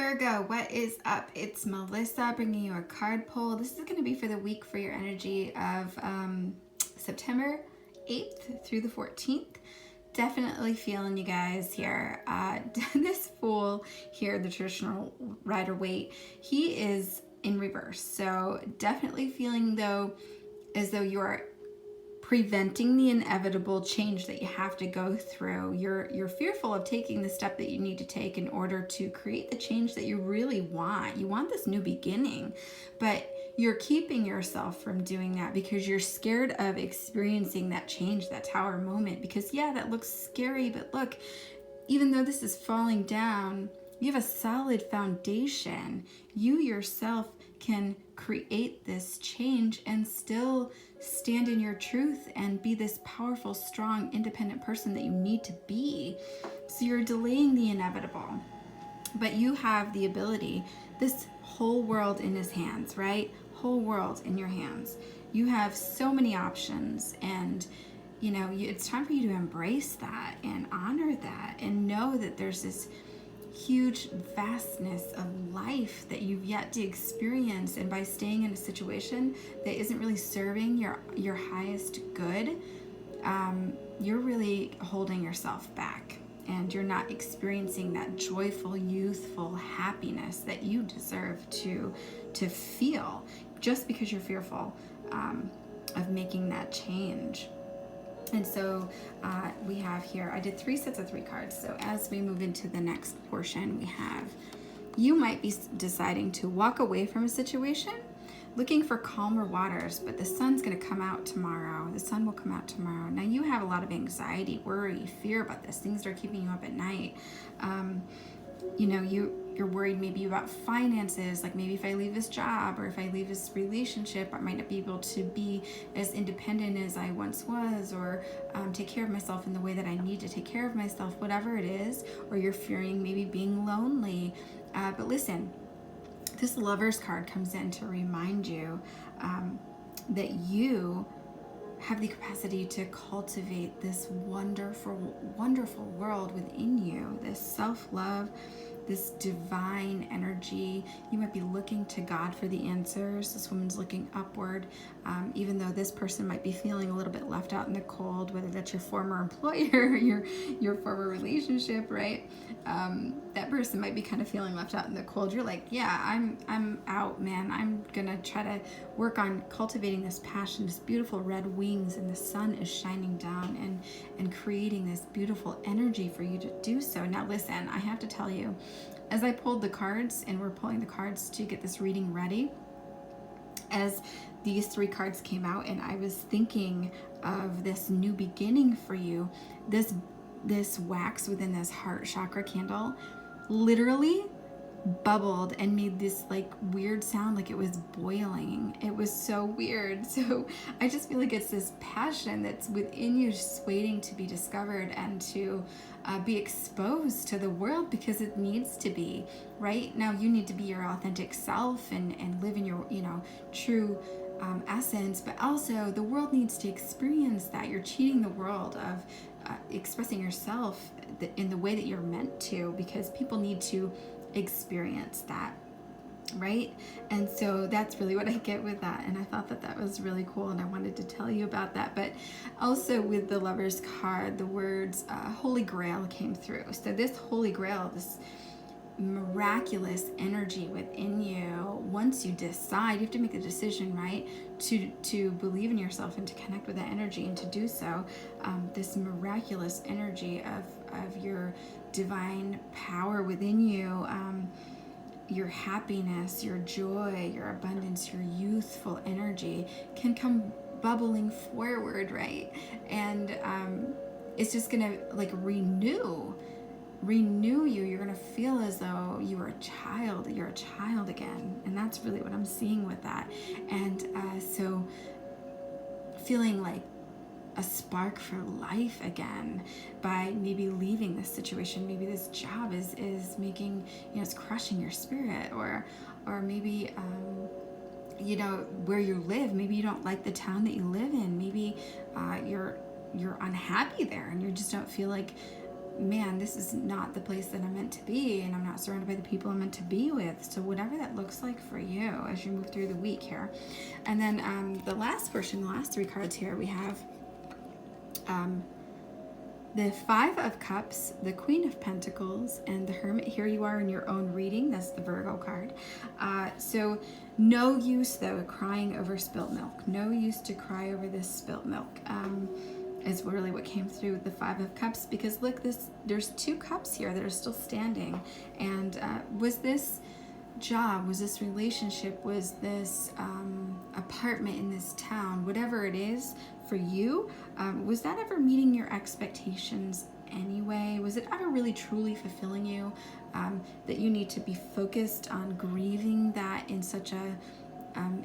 Virgo, what is up? It's Melissa bringing you a card pull. This is going to be for the week for your energy of September 8th through the 14th. Definitely feeling you guys here. This Fool here, the traditional Rider-Waite, he is in reverse. So definitely feeling though as though you're preventing the inevitable change that you have to go through. You're fearful of taking the step that you need to take in order to create the change that you really want. You want this new beginning, but you're keeping yourself from doing that because you're scared of experiencing that change, that tower moment. Because yeah, that looks scary, but look, even though this is falling down, you have a solid foundation. You yourself can create this change and still stand in your truth and be this powerful, strong, independent person that you need to be. So you're delaying the inevitable, but you have the ability, this whole world in his hands, right? Whole world in your hands. You have so many options, and you know, it's time for you to embrace that and honor that and know that there's this huge vastness of life that you've yet to experience. And by staying in a situation that isn't really serving your highest good, you're really holding yourself back, and you're not experiencing that joyful, youthful happiness that you deserve to feel, just because you're fearful of making that change. And so we have here, I did 3 sets of 3 cards. So as we move into the next portion, we have, you might be deciding to walk away from a situation, looking for calmer waters, but the sun's going to come out tomorrow. The sun will come out tomorrow. Now you have a lot of anxiety, worry, fear about this. Things that are keeping you up at night. You know, you're worried maybe about finances, like maybe if I leave this job or if I leave this relationship, I might not be able to be as independent as I once was, or take care of myself in the way that I need to take care of myself, whatever it is. Or you're fearing maybe being lonely. But listen, this Lover's card comes in to remind you that you have the capacity to cultivate this wonderful, wonderful world within you, this self-love, this divine energy. You might be looking to God for the answers. This woman's looking upward, even though this person might be feeling a little bit left out in the cold, whether that's your former employer, your former relationship, right? That person might be kind of feeling left out in the cold. You're like, yeah, I'm out, man. I'm gonna try to work on cultivating this passion, this beautiful red wings, and the sun is shining down and creating this beautiful energy for you to do so. Now listen, I have to tell you, as I pulled the cards, and we're pulling the cards to get this reading ready, as these 3 cards came out and I was thinking of this new beginning for you, this wax within this heart chakra candle literally bubbled and made this like weird sound, like it was boiling. It was so weird. So I just feel like it's this passion that's within you, just waiting to be discovered and to be exposed to the world, because it needs to be. Right now you need to be your authentic self and live in your, you know, true essence, but also the world needs to experience that. You're cheating the world of expressing yourself in the way that you're meant to, because people need to experience that, right? And so that's really what I get with that, and I thought that that was really cool, and I wanted to tell you about that. But also with the Lover's card, the words Holy Grail came through. So this Holy Grail, this miraculous energy within you, once you decide, you have to make a decision, right, to believe in yourself and to connect with that energy, and to do so, this miraculous energy of your divine power within you, your happiness, your joy, your abundance, your youthful energy can come bubbling forward, right? And it's just gonna like renew you. You're gonna feel as though you are a child. You're a child again, and that's really what I'm seeing with that. And so feeling like a spark for life again by maybe leaving this situation. Maybe this job is making, you know, it's crushing your spirit, or maybe you know, where you live, maybe you don't like the town that you live in. Maybe you're unhappy there and you just don't feel like man, this is not the place that I'm meant to be, and I'm not surrounded by the people I'm meant to be with. So whatever that looks like for you as you move through the week here. And then the last portion, the last 3 cards here, we have the Five of Cups, the Queen of Pentacles, and the Hermit. Here you are in your own reading. That's the Virgo card. So no use, though, crying over spilt milk. No use to cry over this spilt milk. Is really what came through with the Five of Cups, because look, there's 2 cups here that are still standing. And was this job, was this relationship, was this apartment in this town, whatever it is for you, was that ever meeting your expectations anyway? Was it ever really truly fulfilling you, that you need to be focused on grieving that in such an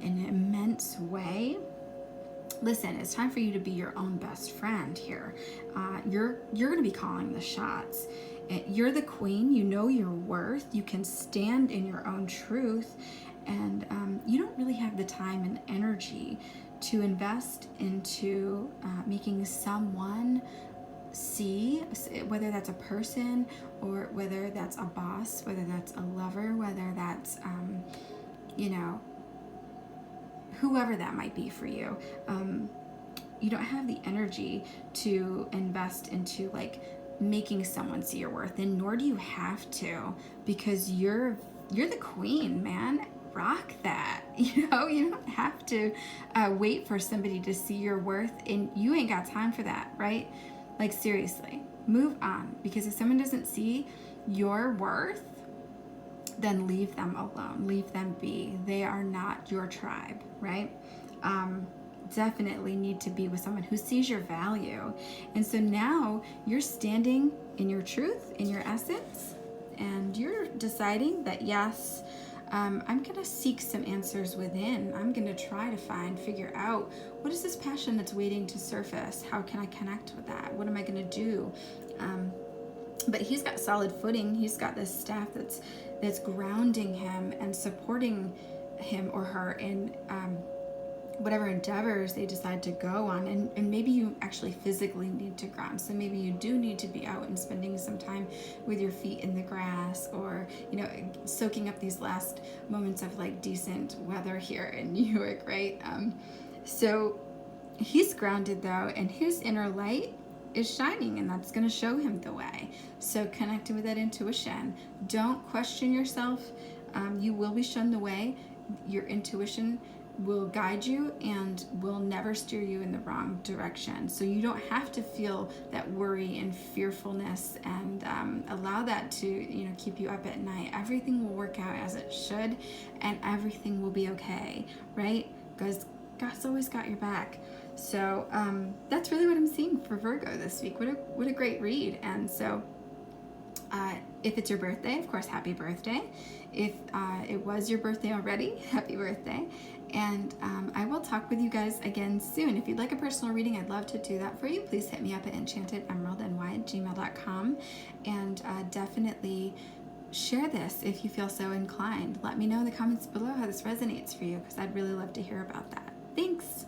immense way? Listen, it's time for you to be your own best friend here. You're going to be calling the shots. You're the queen. You know your worth. You can stand in your own truth, and you don't really have the time and energy to invest into making someone see, whether that's a person or whether that's a boss, whether that's a lover, whether that's whoever that might be for you. You don't have the energy to invest into like making someone see your worth, and nor do you have to, because you're the queen, man. Rock that. You don't have to wait for somebody to see your worth, and you ain't got time for that, right? Like, seriously, move on, because if someone doesn't see your worth, then leave them alone. Leave them be. They are not your tribe, right? Definitely need to be with someone who sees your value. And so now you're standing in your truth, in your essence, and you're deciding that, yes, I'm going to seek some answers within. I'm going to try to figure out, what is this passion that's waiting to surface? How can I connect with that? What am I going to do? But he's got solid footing. He's got this staff that's grounding him and supporting him or her in whatever endeavors they decide to go on. And maybe you actually physically need to ground. So maybe you do need to be out and spending some time with your feet in the grass, or, soaking up these last moments of like decent weather here in New York, right? So he's grounded though, and his inner light is shining, and that's going to show him the way. So connecting with that intuition. Don't question yourself. You will be shown the way. Your intuition will guide you and will never steer you in the wrong direction. So you don't have to feel that worry and fearfulness and allow that to keep you up at night. Everything will work out as it should, and everything will be okay, right? Because God's always got your back. So that's really what I'm seeing for Virgo this week. What a great read. And so if it's your birthday, of course, happy birthday. If it was your birthday already, happy birthday. And I will talk with you guys again soon. If you'd like a personal reading, I'd love to do that for you. Please hit me up at enchantedemeraldny@gmail.com, and definitely share this if you feel so inclined. Let me know in the comments below how this resonates for you, because I'd really love to hear about that. Thanks.